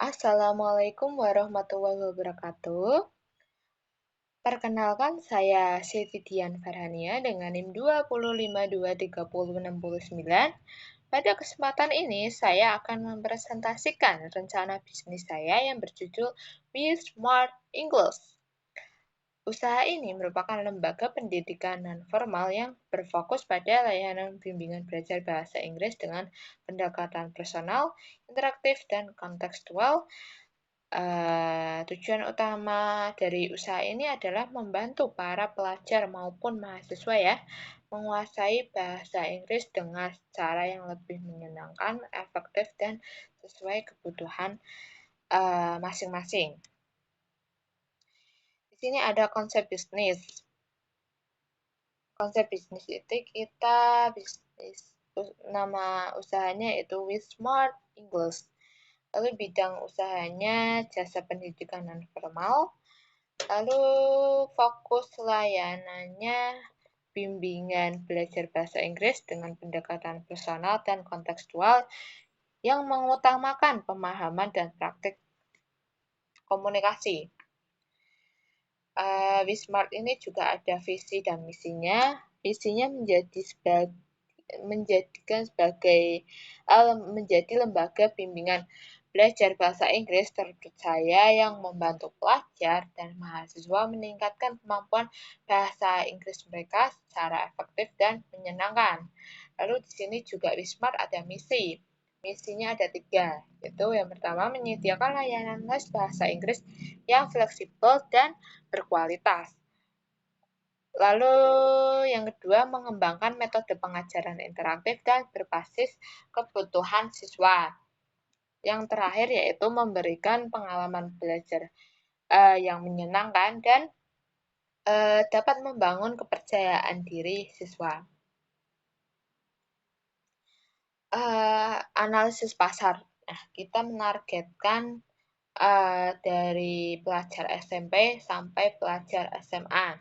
Assalamualaikum warahmatullahi wabarakatuh. Perkenalkan saya Siti Dian Farhania dengan NIM 205230609. Pada kesempatan ini saya akan mempresentasikan rencana bisnis saya yang berjudul Be Smart English. Usaha ini merupakan lembaga pendidikan non-formal yang berfokus pada layanan bimbingan belajar bahasa Inggris dengan pendekatan personal, interaktif, dan kontekstual. Tujuan utama dari usaha ini adalah membantu para pelajar maupun mahasiswa ya menguasai bahasa Inggris dengan cara yang lebih menyenangkan, efektif, dan sesuai kebutuhan masing-masing. Di sini ada konsep bisnis. Konsep bisnis itu kita bisnis nama usahanya itu With Smart English. Lalu bidang usahanya jasa pendidikan non formal. Lalu fokus layanannya bimbingan belajar bahasa Inggris dengan pendekatan personal dan kontekstual yang mengutamakan pemahaman dan praktik komunikasi. Wismart ini juga ada visi dan misinya. Visinya menjadi lembaga bimbingan belajar bahasa Inggris terpercaya yang membantu pelajar dan mahasiswa meningkatkan kemampuan bahasa Inggris mereka secara efektif dan menyenangkan. Lalu di sini juga Wismart ada misi. Misinya ada 3, yaitu yang pertama menyediakan layanan les bahasa Inggris yang fleksibel dan berkualitas. Lalu yang kedua, mengembangkan metode pengajaran interaktif dan berbasis kebutuhan siswa. Yang terakhir yaitu memberikan pengalaman belajar yang menyenangkan dan dapat membangun kepercayaan diri siswa. Analisis pasar. Nah, kita menargetkan dari pelajar SMP sampai pelajar SMA.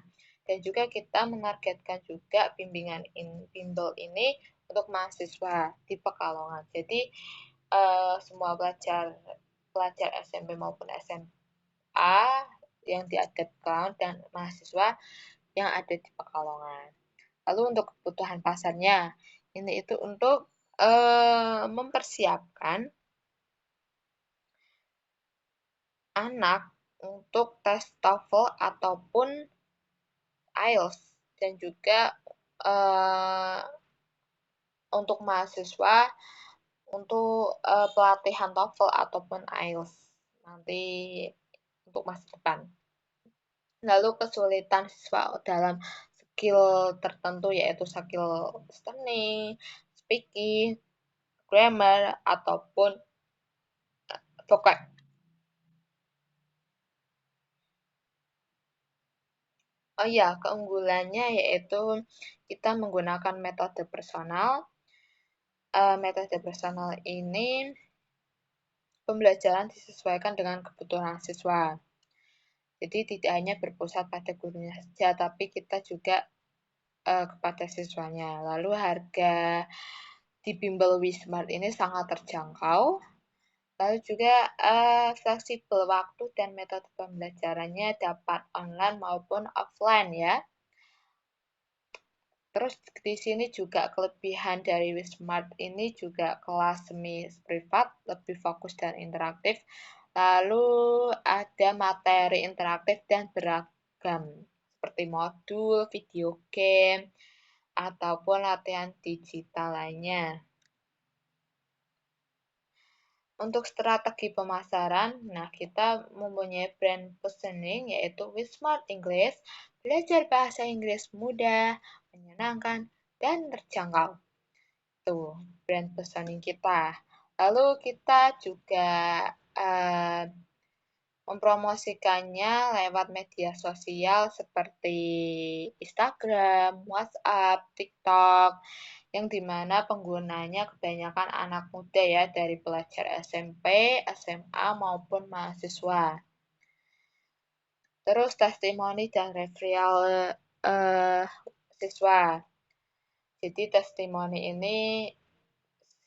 Dan juga kita menargetkan juga bimbingan bimbel ini untuk mahasiswa di Pekalongan. Jadi semua pelajar SMP maupun SMA yang di Pekalongan dan mahasiswa yang ada di Pekalongan. Lalu untuk kebutuhan pasarnya, ini itu untuk mempersiapkan anak untuk tes TOEFL ataupun IELTS dan juga untuk mahasiswa untuk pelatihan TOEFL ataupun IELTS nanti untuk masa depan. Lalu kesulitan siswa dalam skill tertentu yaitu skill listening, speaking, grammar ataupun vocab. Oh iya, keunggulannya yaitu kita menggunakan metode personal. Metode personal ini pembelajaran disesuaikan dengan kebutuhan siswa. Jadi tidak hanya berpusat pada gurunya saja, tapi kita juga kepada siswanya. Lalu harga di bimbel Wismart ini sangat terjangkau. Lalu juga fleksibel waktu dan metode pembelajarannya dapat online maupun offline ya. Terus di sini juga kelebihan dari Wismart ini juga kelas semi privat, lebih fokus dan interaktif. Lalu ada materi interaktif dan beragam seperti modul, video game, ataupun latihan digital lainnya. Untuk strategi pemasaran, nah kita mempunyai brand positioning yaitu Wismart English, belajar bahasa Inggris mudah, menyenangkan, dan terjangkau. Tuh, brand positioning kita. Lalu kita juga mempromosikannya lewat media sosial seperti Instagram, WhatsApp, TikTok, yang dimana penggunanya kebanyakan anak muda ya dari pelajar SMP, SMA maupun mahasiswa. Terus testimoni dan referral siswa. Jadi testimoni ini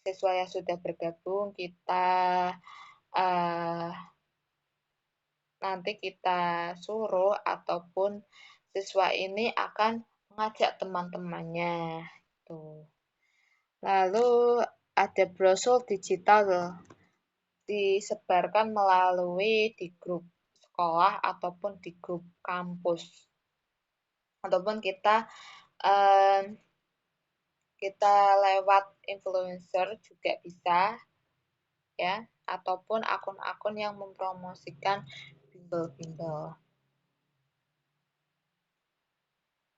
siswa yang sudah bergabung kita uh, nanti kita suruh ataupun siswa ini akan mengajak teman-temannya. Tuh. Lalu ada brosur digital disebarkan melalui di grup sekolah ataupun di grup kampus. Ataupun eh, kita lewat influencer juga bisa ya, ataupun akun-akun yang mempromosikan bimbel-bimbel.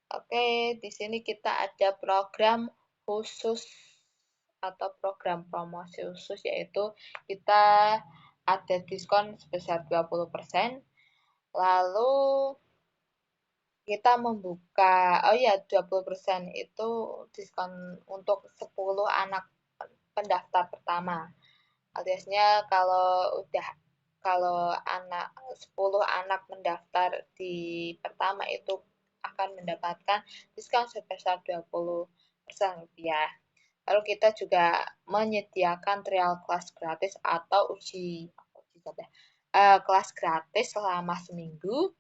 Oke, di sini kita ada program khusus atau program promosi khusus, yaitu kita ada diskon sebesar 20%. Lalu kita membuka, oh ya, 20% itu diskon untuk 10 anak pendaftar pertama. Aliasnya kalau 10 anak mendaftar di pertama itu akan mendapatkan diskon sebesar 20% rupiah. Lalu kita juga menyediakan trial kelas gratis atau kelas gratis selama seminggu.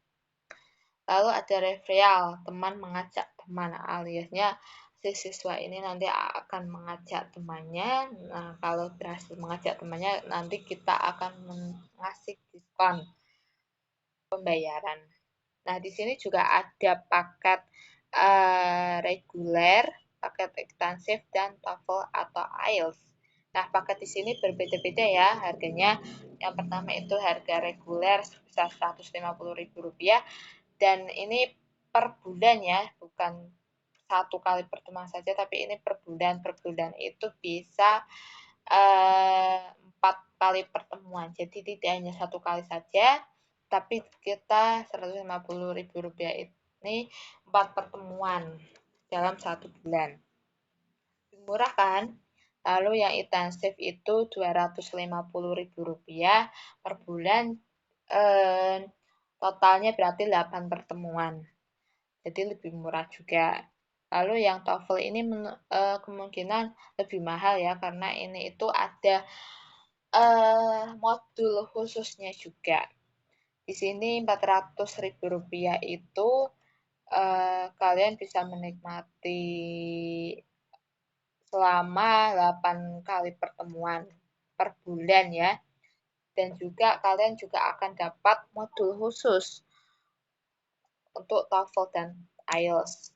Lalu ada referral, teman mengajak teman, aliasnya si siswa ini nanti akan mengajak temannya. Nah, kalau berhasil mengajak temannya, nanti kita akan mengasih diskon pembayaran. Nah, di sini juga ada paket reguler, paket intensif, dan TOEFL atau IELTS. Nah, paket di sini berbeda-beda ya harganya. Yang pertama itu harga reguler sebesar Rp150.000, dan ini per bulan ya, bukan satu kali pertemuan saja, tapi ini per bulan. Per bulan itu bisa 4 kali pertemuan, jadi tidak hanya satu kali saja, tapi kita Rp150.000 ini 4 pertemuan dalam satu bulan. Murah kan? Lalu yang intensif itu Rp250.000 per bulan, totalnya berarti 8 pertemuan. Jadi lebih murah juga. Lalu yang TOEFL ini kemungkinan lebih mahal ya, karena ini itu ada modul khususnya juga. Di sini Rp400.000 itu kalian bisa menikmati selama 8 kali pertemuan per bulan ya. Dan juga kalian juga akan dapat modul khusus untuk TOEFL dan IELTS.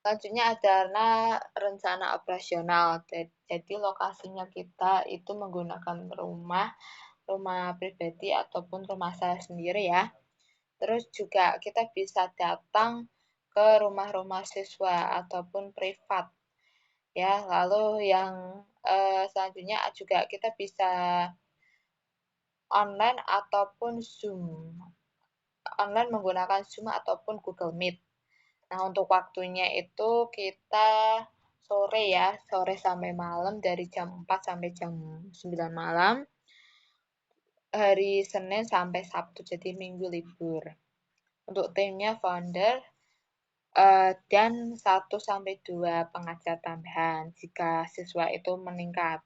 Selanjutnya adalah rencana operasional. Jadi lokasinya kita itu menggunakan rumah pribadi ataupun rumah saya sendiri ya. Terus juga kita bisa datang ke rumah-rumah siswa ataupun privat ya. Lalu yang selanjutnya juga kita bisa online ataupun Zoom. Online menggunakan Zoom ataupun Google Meet. Nah, untuk waktunya itu kita sore ya, sore sampai malam, dari jam 4 sampai jam 9 malam, hari Senin sampai Sabtu, jadi minggu libur. Untuk timnya founder dan 1 sampai 2 pengajar tambahan jika siswa itu meningkat.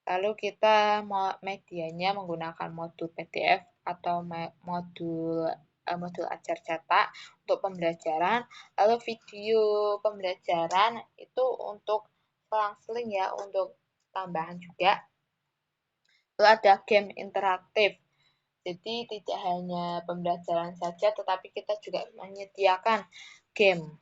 Lalu kita medianya menggunakan modul PDF atau modul ajar cetak untuk pembelajaran. Lalu video pembelajaran itu untuk selang-seling ya, untuk tambahan juga. Lalu ada game interaktif. Jadi tidak hanya pembelajaran saja, tetapi kita juga menyediakan game.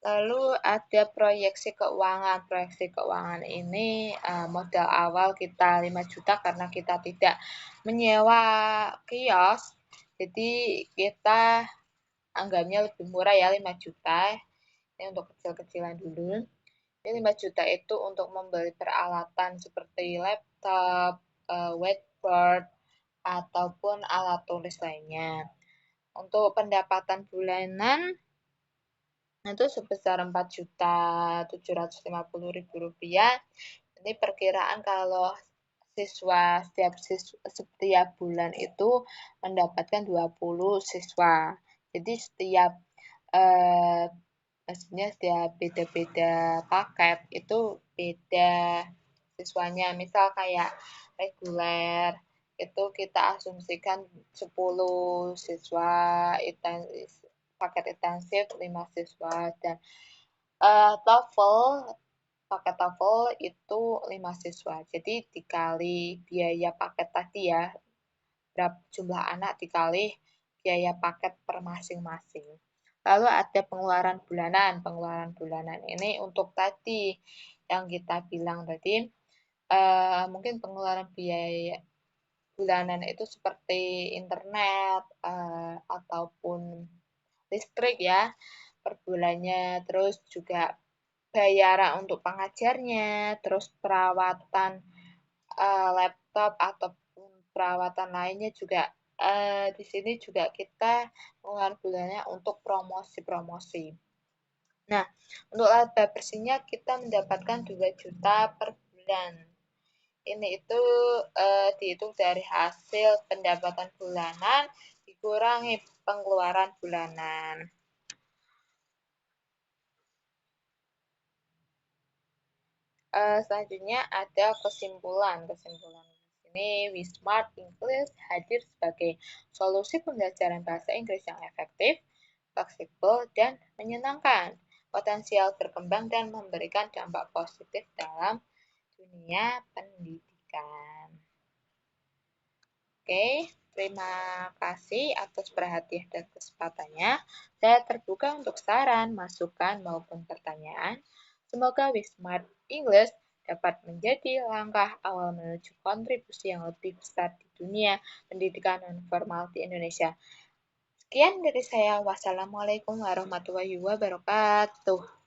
Lalu ada proyeksi keuangan. Proyeksi keuangan ini modal awal kita 5 juta karena kita tidak menyewa kios. Jadi kita anggapnya lebih murah ya, 5 juta. Ini untuk kecil-kecilan dulu. Ini 5 juta itu untuk membeli peralatan seperti laptop, whiteboard, ataupun alat tulis lainnya. Untuk pendapatan bulanan itu sebesar Rp4.750.000. Ini perkiraan kalau setiap bulan itu mendapatkan 20 siswa. Jadi maksudnya setiap beda-beda paket itu beda siswanya. Misal kayak reguler, itu kita asumsikan 10 siswa, paket intensif 5 siswa, dan TOEFL, paket TOEFL itu 5 siswa. Jadi dikali biaya paket tadi ya, berapa jumlah anak dikali biaya paket per masing-masing. Lalu ada pengeluaran bulanan. Pengeluaran bulanan ini untuk tadi yang kita bilang tadi, mungkin pengeluaran biaya bulanan itu seperti internet ataupun listrik ya per bulannya, terus juga bayaran untuk pengajarnya, terus perawatan laptop ataupun perawatan lainnya juga di sini juga kita pengeluaran bulannya untuk promosi-promosi. Nah, untuk laba bersihnya kita mendapatkan 2 juta per bulan. Ini itu dihitung dari hasil pendapatan bulanan dikurangi pengeluaran bulanan. Selanjutnya ada kesimpulan. Kesimpulan ini Wismart English hadir sebagai solusi pembelajaran bahasa Inggris yang efektif, fleksibel, dan menyenangkan, potensial berkembang dan memberikan dampak positif dalam dunia pendidikan. Oke, terima kasih atas perhatian dan kesempatannya. Saya terbuka untuk saran, masukan, maupun pertanyaan. Semoga Wismart English dapat menjadi langkah awal menuju kontribusi yang lebih besar di dunia pendidikan non formal di Indonesia. Sekian dari saya. Wassalamualaikum warahmatullahi wabarakatuh.